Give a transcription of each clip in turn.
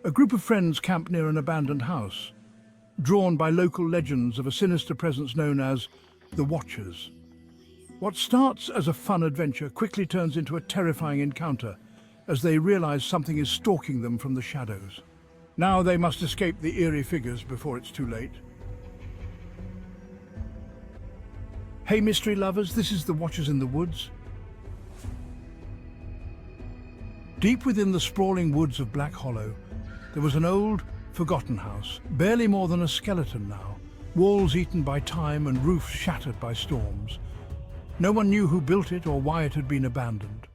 A group of friends camp near an abandoned house, drawn by local legends of a sinister presence known as the Watchers. What starts as a fun adventure quickly turns into a terrifying encounter as they realize something is stalking them from the shadows. Now they must escape the eerie figures before it's too late. Hey mystery lovers, this is the Watchers in the Woods. Deep within the sprawling woods of Black Hollow, there was an old, forgotten house, barely more than a skeleton now, walls eaten by time and roofs shattered by storms. No one knew who built it or why it had been abandoned.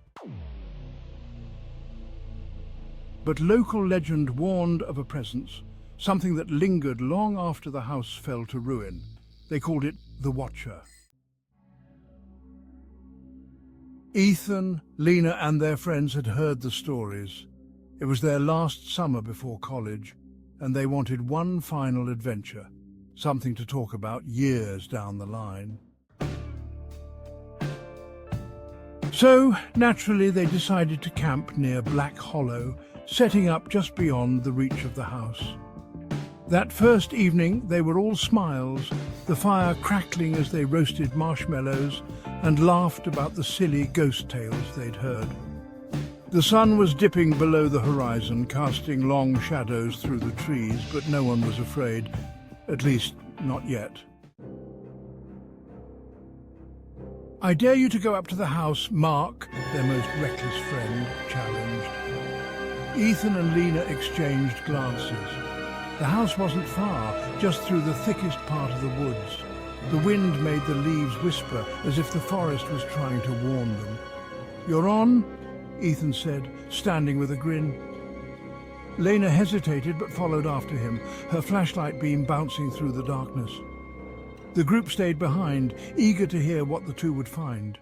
But local legend warned of a presence, something that lingered long after the house fell to ruin. They called it the Watcher. Ethan, Lena and their friends had heard the stories. It was their last summer before college, and they wanted one final adventure, something to talk about years down the line. So, naturally, they decided to camp near Black Hollow, setting up just beyond the reach of the house. That first evening, they were all smiles, the fire crackling as they roasted marshmallows and laughed about the silly ghost tales they'd heard. The sun was dipping below the horizon, casting long shadows through the trees, but no one was afraid, at least not yet. "I dare you to go up to the house," Mark, their most reckless friend, challenged. Ethan and Lena exchanged glances. The house wasn't far, just through the thickest part of the woods. The wind made the leaves whisper, as if the forest was trying to warn them. "You're on?" Ethan said, standing with a grin. Lena hesitated but followed after him, her flashlight beam bouncing through the darkness. The group stayed behind, eager to hear what the two would find.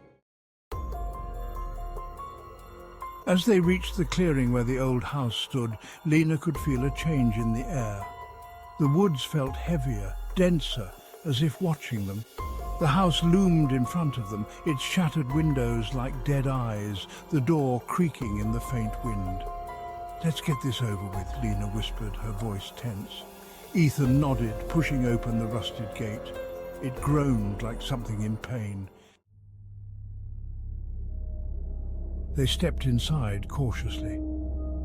As they reached the clearing where the old house stood, Lena could feel a change in the air. The woods felt heavier, denser, as if watching them. The house loomed in front of them, its shattered windows like dead eyes, the door creaking in the faint wind. "Let's get this over with," Lena whispered, her voice tense. Ethan nodded, pushing open the rusted gate. It groaned like something in pain. They stepped inside cautiously.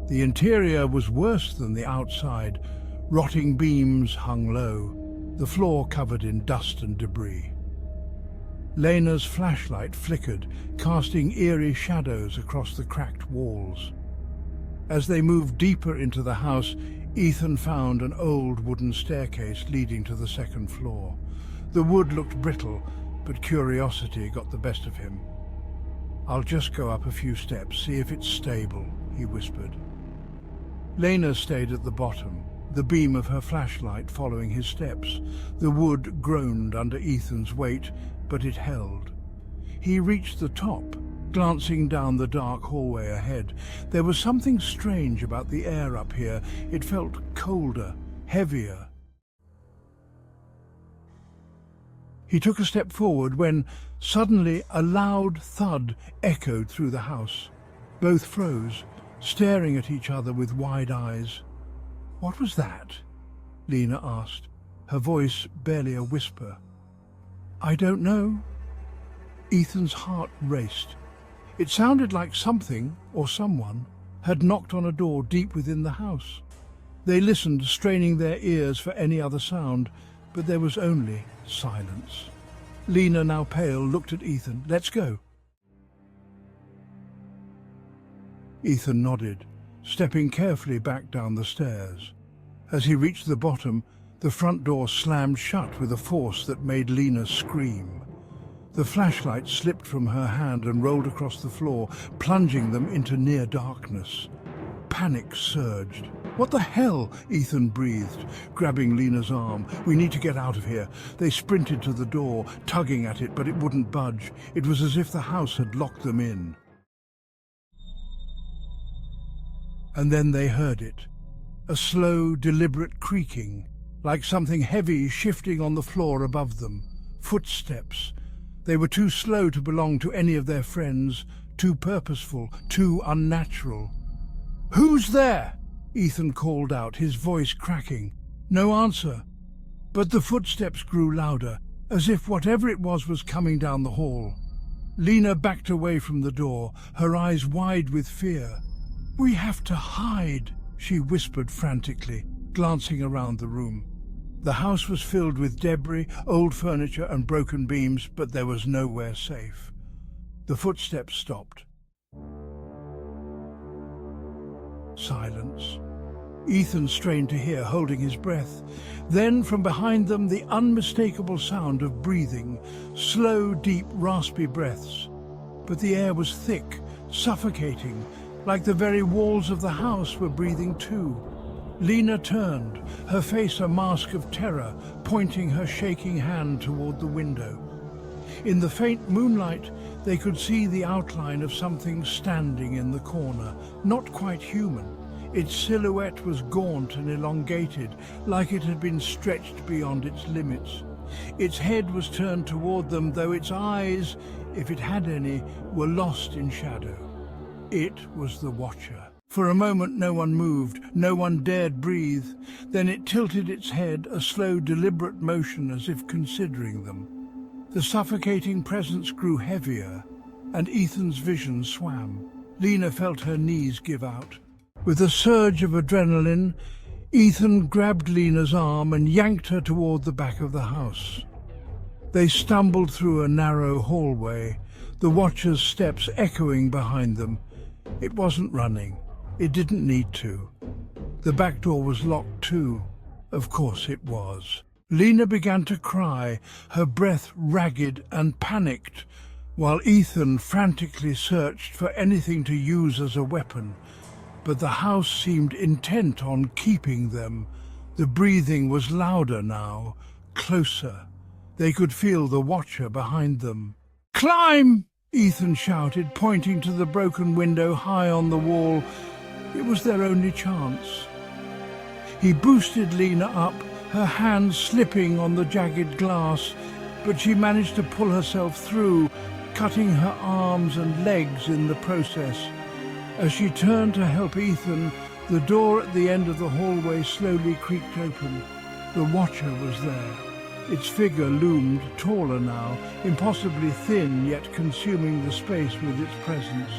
The interior was worse than the outside. Rotting beams hung low, the floor covered in dust and debris. Lena's flashlight flickered, casting eerie shadows across the cracked walls. As they moved deeper into the house, Ethan found an old wooden staircase leading to the second floor. The wood looked brittle, but curiosity got the best of him. "I'll just go up a few steps, see if it's stable," he whispered. Lena stayed at the bottom, the beam of her flashlight following his steps. The wood groaned under Ethan's weight, but it held. He reached the top, glancing down the dark hallway ahead. There was something strange about the air up here. It felt colder, heavier. He took a step forward when, suddenly, a loud thud echoed through the house. Both froze, staring at each other with wide eyes. "What was that?" Lena asked, her voice barely a whisper. "I don't know." Ethan's heart raced. It sounded like something, or someone, had knocked on a door deep within the house. They listened, straining their ears for any other sound, but there was only silence. Lena, now pale, looked at Ethan. "Let's go." Ethan nodded, stepping carefully back down the stairs. As he reached the bottom, the front door slammed shut with a force that made Lena scream. The flashlight slipped from her hand and rolled across the floor, plunging them into near darkness. Panic surged. "What the hell?" Ethan breathed, grabbing Lena's arm. "We need to get out of here." They sprinted to the door, tugging at it, but it wouldn't budge. It was as if the house had locked them in. And then they heard it. A slow, deliberate creaking, like something heavy shifting on the floor above them. Footsteps. They were too slow to belong to any of their friends, too purposeful, too unnatural. "Who's there?" Ethan called out, his voice cracking. No answer. But the footsteps grew louder, as if whatever it was coming down the hall. Lena backed away from the door, her eyes wide with fear. "We have to hide," she whispered frantically, glancing around the room. The house was filled with debris, old furniture and broken beams, but there was nowhere safe. The footsteps stopped. Silence. Ethan strained to hear, holding his breath. Then, from behind them, the unmistakable sound of breathing, slow, deep, raspy breaths. But the air was thick, suffocating, like the very walls of the house were breathing too. Lena turned, her face a mask of terror, pointing her shaking hand toward the window. In the faint moonlight, they could see the outline of something standing in the corner, not quite human. Its silhouette was gaunt and elongated, like it had been stretched beyond its limits. Its head was turned toward them, though its eyes, if it had any, were lost in shadow. It was the Watcher. For a moment no one moved, no one dared breathe. Then it tilted its head, a slow, deliberate motion as if considering them. The suffocating presence grew heavier, and Ethan's vision swam. Lena felt her knees give out. With a surge of adrenaline, Ethan grabbed Lena's arm and yanked her toward the back of the house. They stumbled through a narrow hallway, the Watcher's steps echoing behind them. It wasn't running. It didn't need to. The back door was locked too. Of course it was. Lena began to cry, her breath ragged and panicked, while Ethan frantically searched for anything to use as a weapon. But the house seemed intent on keeping them. The breathing was louder now, closer. They could feel the Watcher behind them. "Climb!" Ethan shouted, pointing to the broken window high on the wall. It was their only chance. He boosted Lena up, her hands slipping on the jagged glass, but she managed to pull herself through, cutting her arms and legs in the process. As she turned to help Ethan, the door at the end of the hallway slowly creaked open. The Watcher was there. Its figure loomed, taller now, impossibly thin, yet consuming the space with its presence.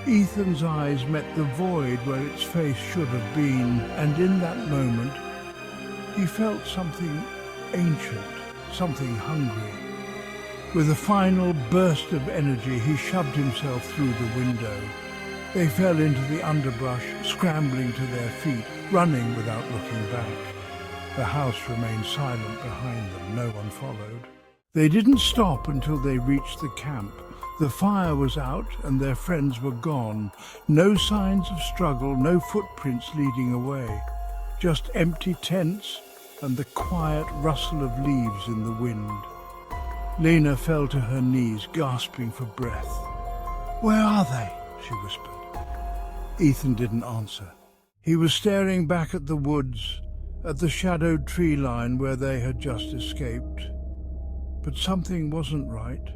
Ethan's eyes met the void where its face should have been, and in that moment, he felt something ancient, something hungry. With a final burst of energy, he shoved himself through the window. They fell into the underbrush, scrambling to their feet, running without looking back. The house remained silent behind them. No one followed. They didn't stop until they reached the camp. The fire was out and their friends were gone. No signs of struggle, no footprints leading away. Just empty tents and the quiet rustle of leaves in the wind. Lena fell to her knees, gasping for breath. "Where are they?" she whispered. Ethan didn't answer. He was staring back at the woods, at the shadowed tree line where they had just escaped. But something wasn't right.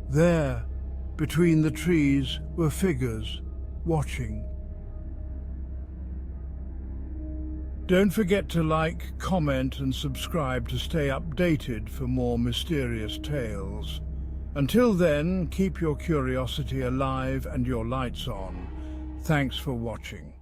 There, between the trees, were figures, watching. Don't forget to like, comment and subscribe to stay updated for more mysterious tales. Until then, keep your curiosity alive and your lights on. Thanks for watching.